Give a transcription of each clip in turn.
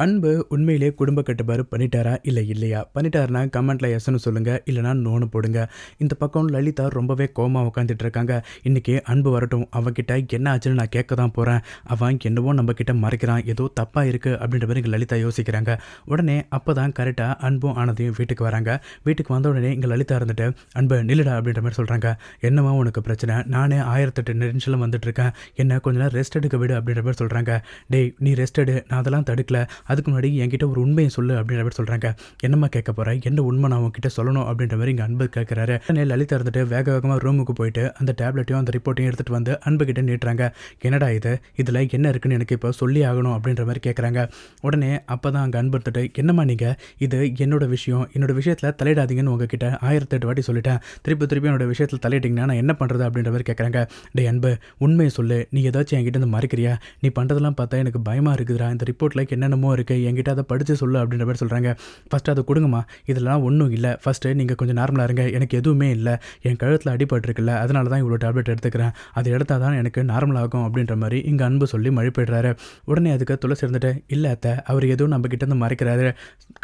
அன்பு உண்மையிலே குடும்ப கட்டுப்பாடு பண்ணிட்டாரா இல்லை இல்லையா? பண்ணிட்டாருன்னா கமெண்ட்ல எஸ்ன்னு சொல்லுங்க, இல்லைனா நோன்னு போடுங்க. இந்த பக்கம் லலிதா ரொம்பவே கோவமா உட்காந்துட்டு இருக்காங்க. இன்னைக்கு அன்பு வரட்டும், அவன்கிட்ட என்ன ஆச்சுன்னு நான் கேட்க தான் போறேன். அவன் என்னவோ நம்ம கிட்ட மறைக்கிறான், ஏதோ தப்பா இருக்கு அப்படின்ற மாதிரி இங்க லலிதா யோசிக்கிறாங்க. உடனே அப்பதான் கரெக்டா அன்பும் ஆனந்தியும் வீட்டுக்கு வராங்க. வீட்டுக்கு வந்த உடனே இங்க லலிதா இருந்துட்டு, அன்பு நில்லுடா அப்படின்ற மாதிரி சொல்றாங்க. என்னவா உனக்கு பிரச்சனை? நானே 1008 டென்ஷன்ல வந்துட்டு இருக்கேன், என்ன கொஞ்ச நேரம் ரெஸ்ட் எடுக்க விடு அப்படின்ற மாதிரி சொல்றாங்க. டேய் நீ ரெஸ்ட் எடு, நான் அதெல்லாம் தடுக்கல. அதுக்கு முன்னாடி என்கிட்ட ஒரு உண்மையை சொல்லு அப்படின்ற மாதிரி சொல்கிறாங்க. என்னம்மா கேட்க போகிறேன், என்ன உண்மை நான் உங்ககிட்ட சொல்லணும் அப்படின்ற மாதிரி இங்கே அன்பு கேட்குறாரு. உடனே லலிதா இருந்துட்டு வேக வேகமாக ரூமுக்கு போயிட்டு அந்த டேப்லெட்டையும் அந்த ரிப்போர்ட்டையும் எடுத்துகிட்டு வந்து அன்பு கிட்ட நீட்டுறாங்க. என்னடா இது, இதில் என்ன இருக்குன்னு எனக்கு இப்போ சொல்லி ஆகணும் அப்படின்ற மாதிரி கேட்குறாங்க. உடனே அப்போ தான் அங்கே அன்பு இருந்துட்டு, என்னம்மா நீங்கள், இது என்னோட விஷயத்தில் தலையிடாதீங்கன்னு உங்ககிட்ட 1008 வாட்டி சொல்லிட்டேன். திருப்பி என்னோட விஷயத்தில் தலையிட்டீங்கன்னா நான் என்ன பண்ணுறது அப்படின்ற மாதிரி கேட்குறாங்க. டே அன்பு, உண்மையை சொல்லு, நீ ஏதாச்சும் என்கிட்ட இருந்து மறைக்கிறியா? நீ பண்ணுறதெல்லாம் பார்த்தா எனக்கு பயமாக இருக்குதுடா. இந்த ரிப்போர்ட்டில் என்னென்னமோ இருக்குது, என்கிட்ட அதை படித்து சொல்லு அப்படின்ற மாதிரி சொல்கிறாங்க. ஃபஸ்ட்டு அதை கொடுங்கம்மா, இதெல்லாம் ஒன்றும் இல்லை. ஃபஸ்ட்டு நீங்கள் கொஞ்சம் நார்மலாக இருங்க, எனக்கு எதுவுமே இல்லை, என் கழுத்தில் அடிபட்டுருக்குல்ல, அதனால தான் இவ்வளோ டேப்லெட் எடுத்துக்கிறேன், அது எடுத்தால் தான் எனக்கு நார்மலாகும் அப்படின்ற மாதிரி இங்கே அன்பு சொல்லி மழுப்பிடுறாரு. உடனே அதுக்கு துளசி இருந்துட்டு, இல்லை அத்தை, அவர் எதுவும் நம்ம கிட்டேருந்து மறைக்கிறாரு,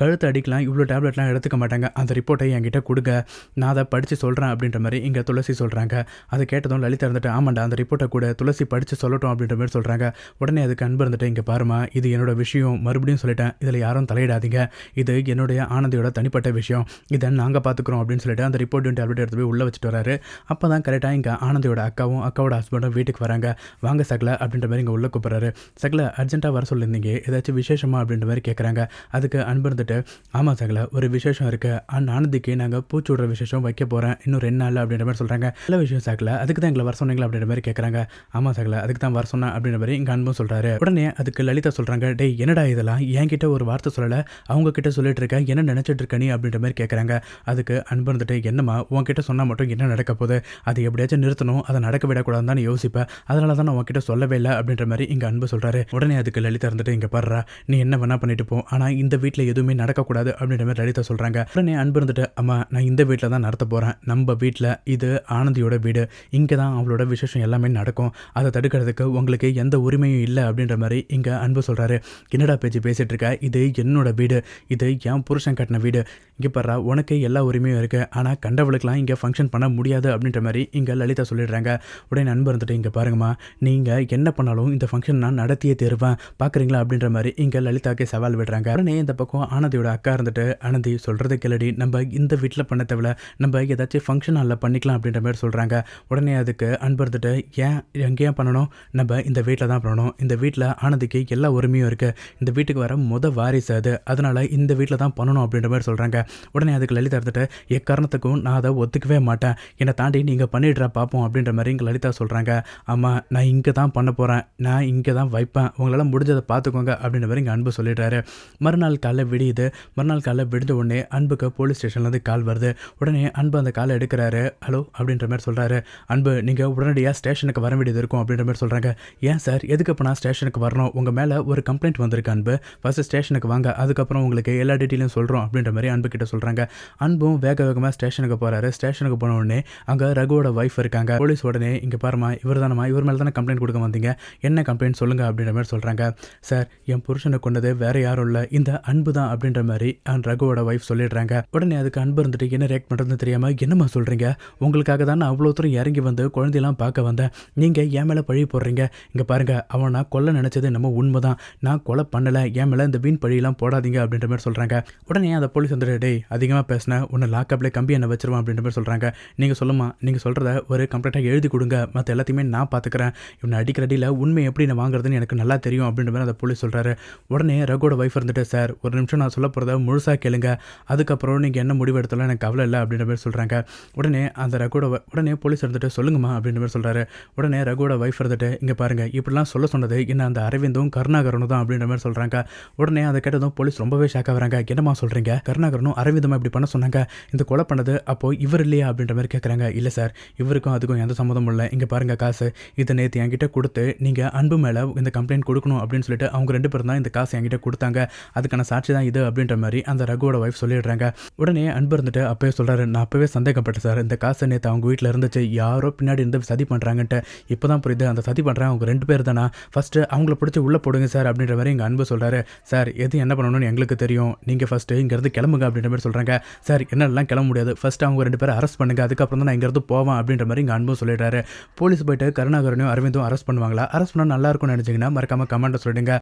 கழுத்தை அடிக்கலாம், இவ்வளோ டேப்லெட்லாம் எடுத்துக்க மாட்டாங்க, அந்த ரிப்போர்ட்டை என்கிட்ட கொடுங்க, நான் அதை படித்து சொல்கிறேன் அப்படின்ற மாதிரி இங்கே துளசி சொல்கிறாங்க. அதை கேட்டதும் லலிதா இருந்துட்டு, ஆமாண்டா அந்த ரிப்போர்ட்டை கூட துளசி படித்து சொல்லட்டும் அப்படின்ற மாதிரி சொல்கிறாங்க. உடனே அதுக்கு அன்பு இருந்துட்டு, இங்கே பாருமா, இது என்னோட விஷயம், மறுபடியும் சொல்லிட்டேன், இதில் யாரும் தலையிடாதீங்க, இது என்னுடைய ஆனந்தியோட தனிப்பட்ட விஷயம், இதை நாங்கள் பார்த்துக்குறோம் அப்படின்னு சொல்லிட்டு அந்த ரிப்போர்ட்டும் டேப்லெட் எடுத்து போய் உள்ளே வச்சுட்டு வராரு. அப்போ தான் கரெக்டாக இங்கே ஆனந்தியோட அக்காவோட ஹஸ்பண்டும் வீட்டுக்கு வராங்க. வாங்க சகல அப்படின்ற மாதிரி இங்கே உள்ளே கூப்பிட்றாரு. சகல அர்ஜென்ட்டாக வர சொல்லியிருந்தீங்க, ஏதாச்சும் விசேஷமா அப்படின்ற மாதிரி கேட்குறாங்க. அதுக்கு அன்பு இருந்துட்டு, ஆமாம் சகல, ஒரு விசேஷம் இருக்குது, ஆனந்திக்கு நாங்கள் பூச்சி விடுற விசேஷம் வைக்க போகிறேன், இன்னும் 2 நாள் அப்படின்ற மாதிரி சொல்கிறாங்க. நல்ல விஷயம் சகல, அதுக்கு தான் எங்களை வர சொன்னீங்களா அப்படின்ற மாதிரி கேட்குறாங்க. ஆமாம் சகல, அதுக்கு தான் வர சொன்னேன் அப்படின்ற மாதிரி இங்கே அன்பும் சொல்கிறாரு. உடனே அதுக்கு லலிதா சொல்கிறாங்க, டேய் என்னடா இதெல்லாம் என்கிட்ட ஒரு வார்த்தை சொல்லலை, அவங்க கிட்ட சொல்லிட்டு இருக்க, என்ன நினச்சிட்டு இருக்க நீ அப்படின்ற மாதிரி கேட்குறாங்க. அதுக்கு அன்பு இருந்துட்டு, என்னம்மா உன்கிட்ட சொன்னால் மட்டும் என்ன நடக்க போகுது, அது எப்படியாச்சும் நிறுத்தணும், அதை நடக்க விடக்கூடாதுன்னு தான் யோசிப்பேன், அதனால தான் நான் உன்கிட்ட சொல்லவே இல்லை அப்படின்ற மாதிரி இங்கே அன்பு சொல்கிறாரு. உடனே அதுக்கு லலிதா இருந்துட்டு, இங்கே பாடுறா, நீ என்ன வேணா பண்ணிட்டு போ, ஆனால் இந்த வீட்டில் எதுவுமே நடக்கக்கூடாது அப்படின்ற மாதிரி லலிதா சொல்கிறாங்க. உடனே அன்பு இருந்துட்டு, அம்மா நான் இந்த வீட்டில் தான் நடத்த போகிறேன், நம்ம வீட்டில் இது ஆனந்தியோட வீடு, இங்கே தான் அவளோட விசேஷம் எல்லாமே நடக்கும், அதை தடுக்கிறதுக்கு உங்களுக்கு எந்த உரிமையும் இல்லை அப்படின்ற மாதிரி இங்கே அன்பு சொல்கிறாரு. என்னடா பேச்சு பேசிகிட்டு இருக்க, இது என்னோட வீடு, இது என் புருஷன் கட்டின வீடு, இங்கே பாரு உனக்கு எல்லா உரிமையும் இருக்குது, ஆனால் கண்டவளுக்கெலாம் இங்கே ஃபங்க்ஷன் பண்ண முடியாது அப்படின்ற மாதிரி இங்கே லலிதா சொல்லிடுறாங்க. உடனே நண்பர் இருந்துட்டு, இங்கே பாருங்கம்மா, நீங்கள் என்ன பண்ணாலும் இந்த ஃபங்க்ஷன் நான் நடத்தியே தருவேன், பார்க்குறீங்களா அப்படின்ற மாதிரி இங்கே லலிதாக்கே சவால் விடுறாங்க. உடனே இந்த பக்கம் ஆனந்தியோட அக்கா இருந்துட்டு, ஆனந்தி சொல்கிறது கேளடி, நம்ம இந்த வீட்டில் பண்ண தேவையில்ல, நம்ம ஏதாச்சும் ஃபங்க்ஷன் ஹாலில் பண்ணிக்கலாம் அப்படின்ற மாதிரி சொல்கிறாங்க. உடனே அதுக்கு அன்பு இருந்துட்டு, எங்கேயும் பண்ணணும், நம்ம இந்த வீட்டில் தான் பண்ணணும், இந்த வீட்டில் ஆனந்திக்கு எல்லா உரிமையும் இருக்குது, இந்த வீட்டுக்கு வர வாரிசு அது, அதனால் இந்த வீட்டில் தான் பண்ணணும் அப்படின்ற மாதிரி சொல்கிறாங்க. உடனே அதுக்கு லலிதா இருந்துட்டு, எக்காரணத்துக்கும் நான் அதை ஒத்துக்கவே மாட்டேன், என்னை தாண்டி நீங்கள் பண்ணிடுறா பார்ப்போம் அப்படின்ற மாதிரி இங்கே லலிதா சொல்கிறாங்க. ஆமாம் நான் இங்கே தான் பண்ண போகிறேன், நான் இங்கே தான் வைப்பேன், உங்களால் முடிஞ்சதை பார்த்துக்கோங்க அப்படின்ற மாதிரி இங்கே அன்பு சொல்லிடுறாரு. மறுநாள் காலைல விடியுது. மறுநாள் காலைல விடிஞ்ச உடனே அன்புக்கு போலீஸ் ஸ்டேஷன்லேருந்து கால் வருது. உடனே அன்பு அந்த காலை எடுக்கிறாரு. ஹலோ அப்படின்ற மாதிரி சொல்கிறாரு. அன்பு நீங்கள் உடனடியாக ஸ்டேஷனுக்கு வர வேண்டியது இருக்கும் அப்படின்ற மாதிரி சொல்கிறாங்க. ஏன் சார், எதுக்கு இப்போ நான் ஸ்டேஷனுக்கு வரணும், உங்கள் மேலே ஒரு கம்ப்ளைண்ட் வந்திருக்கு அன்பு, ஃபஸ்ட்டு ஸ்டேஷனுக்கு வாங்க, அதுக்கப்புறம் உங்களுக்கு எல்லா டீட்டெயிலும் சொல்கிறோம் அப்படின்ற மாதிரி அன்பு கிட்ட சொல்கிறாங்க. அன்பும் வேகமாக ஸ்டேஷனுக்கு போகிறாரு. ஸ்டேஷனுக்கு போன உடனே அங்கே ரகுவோட ஒய்ஃப் இருக்காங்க. போலீஸ் உடனே, இங்கே பாருமா, இவர் தானம்மா, இவர் மேலே தானே கம்ப்ளைண்ட் கொடுக்க வந்தீங்க, என்ன கம்ப்ளைண்ட் சொல்லுங்கள் அப்படின்ற மாதிரி சொல்கிறாங்க. சார், என் புருஷனை கொண்டது வேறு யாரும் இல்லை, இந்த அன்பு தான் அப்படின்ற மாதிரி ரகுவோட ஒய்ஃப் சொல்லிடுறாங்க. உடனே அதுக்கு அன்பு இருந்துட்டு, என்ன ரியாக்ட் பண்ணுறதுன்னு தெரியாமல், என்னம்மா சொல்கிறீங்க, உங்களுக்காக தான் நான் அவ்வளோ தூரம் இறங்கி வந்து குழந்தையெல்லாம் பார்க்க வந்தேன், நீங்கள் என் மேலே பழி போடுறீங்க, இங்கே பாருங்கள், அவன் நான் கொல்ல நினச்சது நம்ம உண்மை தான், நான் கொலை பண்ணலை, என் மேலே இந்த வீண் பழியெல்லாம் போடாதீங்க அப்படின்ற மாதிரி சொல்கிறாங்க. உடனே அந்த போலீஸ் வந்துட்டு, டேய் அதிகமாக பேசினேன், உன்னை லாக்கப்பில் கம்பி என்ன வச்சிருவான் அப்படின்ற மாதிரி சொல்கிறாங்க. நீங்கள் சொல்லுமா, நீங்கள் சொல்கிறத ஒரு கம்ப்ளீட்டாக எழுதி கொடுங்க, மற்ற எல்லாத்தையுமே நான் பார்த்துக்கிறேன், இவனை அடிக்கிற அடியில் உண்மை எப்படி நான் வாங்குறதுன்னு எனக்கு நல்லா தெரியும் அப்படின்ற மாதிரி அந்த போலீஸ் சொல்கிறாரு. உடனே ரகுவோட ஒய்ஃப் இருந்துட்டு, சார் ஒரு நிமிஷம் நான் சொல்ல போகிறத முழுசாக கேளுங்க, அதுக்கப்புறம் நீங்கள் என்ன முடிவு எடுத்தாலும் எனக்கு கவலை இல்லை அப்படின்ற மாதிரி சொல்கிறாங்க. உடனே அந்த உடனே போலீஸ் இருந்துட்டு, சொல்லுங்கம்மா அப்படின்ற மாதிரி சொல்கிறாரு. உடனே ரகுவோட ஒய்ஃப் இருந்துட்டு, இங்கே பாருங்கள், இப்படிலாம் சொல்ல சொன்னது என்ன அந்த அரவிந்தும் கருணாகரனும் தான் அப்படின்ற மாதிரி சொல்கிறாங்க. உடனே அதை கேட்டதும் போலீஸ் ரொம்பவே ஷாக் ஆகுறாங்க. என்னம்மா சொல்கிறீங்க, கருணாகரனும் அரவிந்தமாக இப்படி பண்ண சொன்னாங்க, இந்த கொலை பண்ணது அப்போது இவர் இல்லையா அப்படின்ற மாதிரி கேட்குறாங்க. இல்லை சார், இவருக்கும் அதுக்கும் எந்த சம்மந்தமும் இல்லை, இங்கே பாருங்கள் காசு, இதை நேற்று என்கிட்ட கொடுத்து நீங்கள் அன்பு மேலே இந்த கம்ப்ளைண்ட் கொடுக்கணும் அப்படின்னு சொல்லிட்டு அவங்க 2 பேரும் தான் இந்த காசு என்கிட்ட கொடுத்தாங்க, அதுக்கான சாட்சி தான் இது அப்படின்ற மாதிரி அந்த ரகுவோட ஒய்ஃப் சொல்லிடுறாங்க. உடனே அன்பு இருந்துட்டு அப்பவே சொல்கிறாரு, நான் அப்பவே சந்தேகப்பட்டேன் சார், இந்த காசு நேற்று அவங்க வீட்டில் இருந்துச்சு, யாரோ பின்னாடி இருந்து சதி பண்ணுறாங்கன்ட்டு, இப்போ தான் புரியுது, அந்த சதி பண்ணுறாங்க அவங்க 2 பேர் தானா, ஃபஸ்ட்டு அவங்கள பிடிச்சி உள்ளே போடுங்க சார் அப்படின்ற மாதிரி எங்கள் அன்பு சொல்கிறாங்க. சொல்கிறாரு. சார் எது என்ன பண்ணணும்னு எங்களுக்கு தெரியும், நீங்கள் ஃபஸ்ட்டு இங்கேருந்து கிளம்புங்க அப்படின்ற மாதிரி சொல்கிறாங்க. சார் என்னாலலாம் கிளம்ப முடியாது, ஃபஸ்ட்டு அவங்க 2 பேரை அரெஸ்ட் பண்ணுங்க, அதுக்கப்புறம் தான் நான் இங்கேருந்து போவேன் அப்படின்ற மாதிரி இங்கே அன்பும் சொல்லிடுறாரு. போலீஸ் போயிட்டு கருணாகரனையும் அரவிந்தும் அரெஸ்ட் பண்ணுவாங்களா? அரெஸ்ட் பண்ணால் நல்லா இருக்கும்னு நினச்சிங்கன்னா மறக்காமல் கமெண்ட்டை சொல்லிடுங்க.